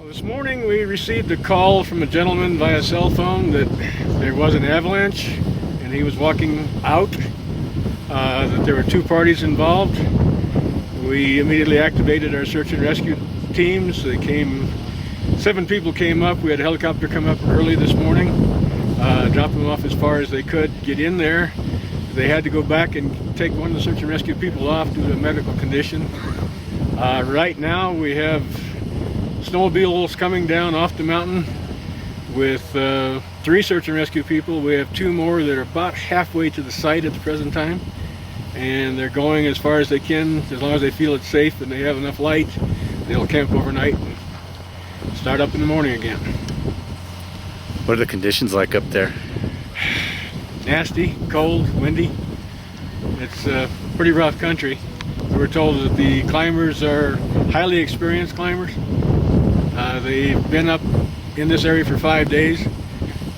This morning we received a call from a gentleman via cell phone that there was an avalanche and he was walking out, that there were two parties involved. We immediately activated our search and rescue teams. They came, 7 people came up. We had a helicopter come up early this morning, drop them off as far as they could, get in there. They had to go back and take one of the search and rescue people off due to a medical condition. Right now we have snowmobiles coming down off the mountain with 3 search and rescue people. We have 2 more that are about halfway to the site at the present time, and they're going as far as they can. As long as they feel it's safe and they have enough light, they'll camp overnight and start up in the morning again. What are the conditions like up there? Nasty, cold, windy. It's a pretty rough country. We were told that the climbers are highly experienced climbers. They've been up in this area for 5 days.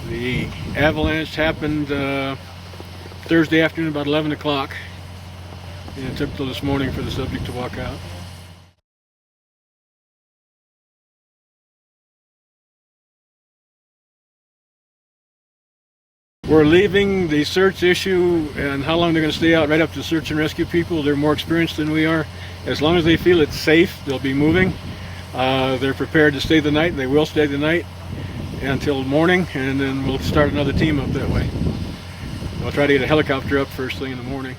The avalanche happened Thursday afternoon about 11 o'clock, and it took till this morning for the subject to walk out. We're leaving the search issue and how long they're going to stay out right up to search and rescue people. They're more experienced than we are. As long as they feel it's safe, they'll be moving. They're prepared to stay the night. They will stay the night until morning, and then we'll start another team up that way. We'll try to get a helicopter up first thing in the morning.